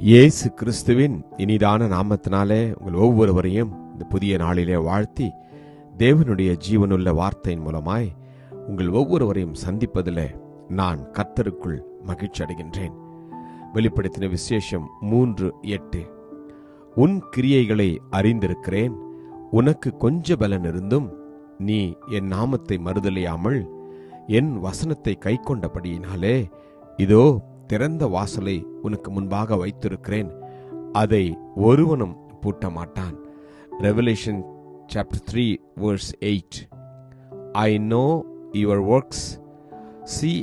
இயேசு கிறிஸ்துவின் இனிதான நாமத்தினாலே உங்கள் ஒவ்வொருவரையும் இந்த புதிய நாளிலே வாழ்த்தி, தேவனுடைய ஜீவனுள்ள வார்த்தையின் மூலமாய் உங்கள் ஒவ்வொருவரையும் சந்திப்பதில் நான் கர்த்தருக்குள் மகிழ்ச்சி அடைகின்றேன். வெளிப்படுத்தின விசேஷம் 3:8. உன் கிரியைகளை அறிந்திருக்கிறேன், உனக்கு கொஞ்ச பலன் இருந்தும் நீ என் நாமத்தை மறுதலியாமல் என் வசனத்தை கை கொண்டபடியினாலே இதோ திறந்த வாசலை உனக்கு முன்பாக வைத்திருக்கிறேன், அதை ஒருவனும் பூட்ட மாட்டான். Revelation chapter 3 verse 8. I know your works. See,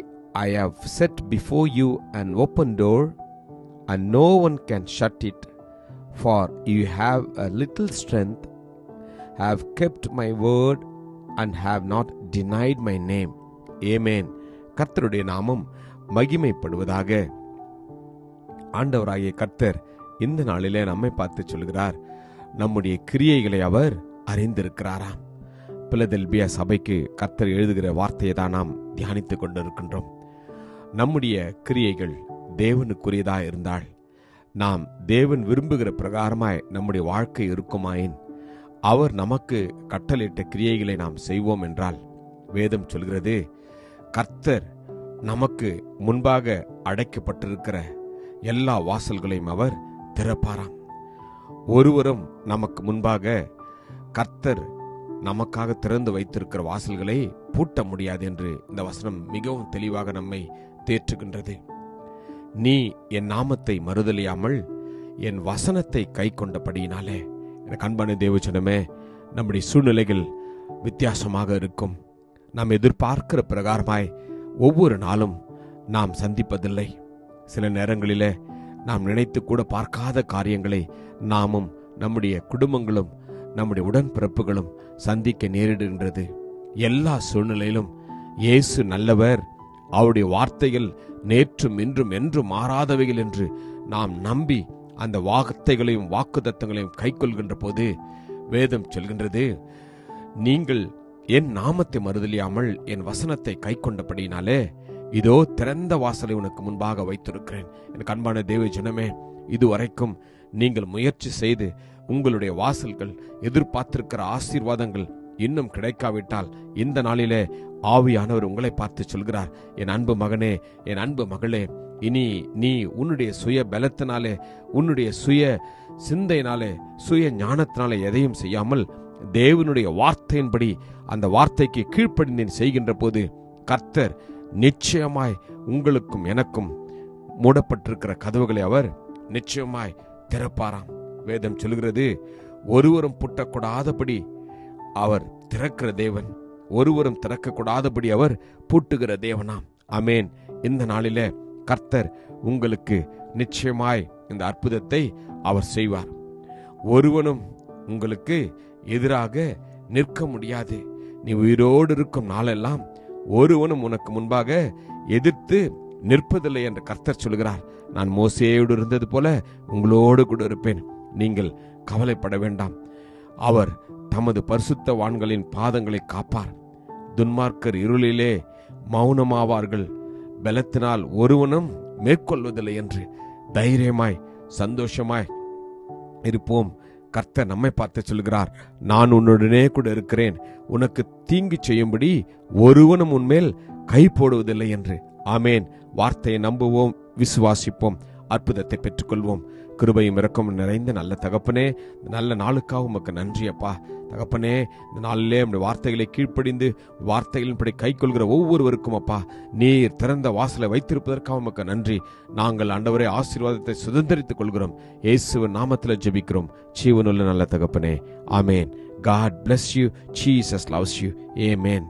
I have set before you an open door, and no one can shut it. For you have a little strength, have kept my word, and have not denied my name. Amen. கர்த்தருடைய நாமம் மகிமைப்படுவதாக. ஆண்டவராகிய கர்த்தர் இந்த நாளிலே நம்மை பார்த்து சொல்கிறார், நம்முடைய கிரியைகளை அவர் அறிந்திருக்கிறாராம். பிலதெல்பியா சபைக்கு கர்த்தர் எழுதுகிற வார்த்தையை தான் நாம் தியானித்துக் கொண்டிருக்கின்றோம். நம்முடைய கிரியைகள் தேவனுக்குரியதா இருந்தால், நாம் தேவன் விரும்புகிற பிரகாரமாய் நம்முடைய வாழ்க்கை இருக்குமாயின், அவர் நமக்கு கட்டளையிட்ட கிரியைகளை நாம் செய்வோம் என்றால், வேதம் சொல்கிறது, கர்த்தர் நமக்கு முன்பாக அடைக்கப்பட்டிருக்கிற எல்லா வாசல்களையும் அவர் திறப்பாராம். ஒருவரும் நமக்கு முன்பாக கர்த்தர் நமக்காக திறந்து வைத்திருக்கிற வாசல்களை பூட்ட முடியாது என்று இந்த வசனம் மிகவும் தெளிவாக நம்மை தேற்றுகின்றது. நீ என் நாமத்தை மறுதலியாமல் என் வசனத்தை கை கொண்டபடியினாலே. எனக்கு அன்பான தேவஜனமே, நம்முடைய சூழ்நிலைகள் வித்தியாசமாக இருக்கும். நாம் எதிர்பார்க்கிற பிரகாரமாய் ஒவ்வொரு நாளும் நாம் சந்திப்பதில்லை. சில நேரங்களிலே நாம் நினைத்து கூட பார்க்காத காரியங்களை நாமும் நம்முடைய குடும்பங்களும் நம்முடைய உடன்பிறப்புகளும் சந்திக்க நேரிடுகின்றது. எல்லா சூழ்நிலையிலும் இயேசு நல்லவர், அவருடைய வார்த்தைகள் நேற்றும் இன்றும் என்றும் மாறாதவைகள் என்று நாம் நம்பி அந்த வார்த்தைகளையும் வாக்குத்தத்தங்களையும் கைக்கொள்கின்ற போது வேதம் சொல்கின்றது, நீங்கள் என் நாமத்தை மறுதலியாமல் என் வசனத்தை கை கொண்டபடியினாலே இதோ திறந்த வாசலை உனக்கு முன்பாக வைத்திருக்கிறேன். எனக்கு அன்பான தேவ ஜனமே, இதுவரைக்கும் நீங்கள் முயற்சி செய்து உங்களுடைய வாசல்கள் எதிர்பார்த்திருக்கிற ஆசீர்வாதங்கள் இன்னும் கிடைக்காவிட்டால், இந்த நாளிலே ஆவியானவர் உங்களை பார்த்து சொல்கிறார், என் அன்பு மகனே, என் அன்பு மகளே, இனி நீ உன்னுடைய சுய பலத்தினாலே, உன்னுடைய சுய சிந்தையினாலே, சுய ஞானத்தினாலே எதையும் செய்யாமல் தேவனுடைய வார்த்தையின்படி அந்த வார்த்தைக்கு கீழ்ப்படிந்து செய்கின்ற போது கர்த்தர் நிச்சயமாய் உங்களுக்கும் எனக்கும் மூடப்பட்டிருக்கிற கதவுகளை அவர் நிச்சயமாய் திறப்பாராம். வேதம் சொல்கிறது, ஒருவரும் பூட்டக்கூடாதபடி அவர் திறக்கிற தேவன், ஒருவரும் திறக்கக்கூடாதபடி அவர் பூட்டுகிற தேவனாம். ஆமேன். இந்த நாளிலே கர்த்தர் உங்களுக்கு நிச்சயமாய் இந்த அற்புதத்தை அவர் செய்வார். ஒருவனும் உங்களுக்கு எதிராக நிற்க முடியாது. நீ உயிரோடு இருக்கும் நாளெல்லாம் ஒருவனும் உனக்கு முன்பாக எதிர்த்து நிற்பதில்லை என்று கர்த்தர் சொல்கிறார். நான் மோசேயோடு இருந்தது போல உங்களோடு கூட இருப்பேன், நீங்கள் கவலைப்பட வேண்டாம். அவர் தமது பரிசுத்தவான்களின் பாதங்களை காப்பார். துன்மார்க்கர் இருளிலே மௌனமாவார்கள், பலத்தினால் ஒருவனும் மேற்கொள்வதில்லை என்று தைரியமாய் சந்தோஷமாய் இருப்போம். கர்த்தர் நம்மை பார்த்து சொல்கிறார், நான் உன்னுடனே கூட இருக்கிறேன், உனக்கு தீங்கு செய்யும்படி ஒருவனும் உன்மேல் கை போடுவதில்லை என்று. ஆமேன். வார்த்தையை நம்புவோம், விசுவாசிப்போம், அற்புதத்தை பெற்றுக்கொள்வோம். கிருபையும் இரக்கமும் நிறைந்த நல்ல தகப்பனே, நல்ல நாளுக்காக உமக்கு நன்றி அப்பா. தகப்பனே, இந்த நாளிலே நம்முடைய வார்த்தைகளை கீழ்ப்படிந்து வார்த்தைகளின்படி கை கொள்கிற ஒவ்வொருவருக்கும் அப்பா, நீர் திறந்த வாசலை வைத்திருப்பதற்காக உமக்கு நன்றி. நாங்கள் ஆண்டவரே ஆசீர்வாதத்தை சுதந்திரித்துக் கொள்கிறோம். இயேசுவின் நாமத்தில் ஜெபிக்கிறோம் ஜீவனுள்ள நல்ல தகப்பனே. ஆமேன். God bless you. Jesus loves you. Amen.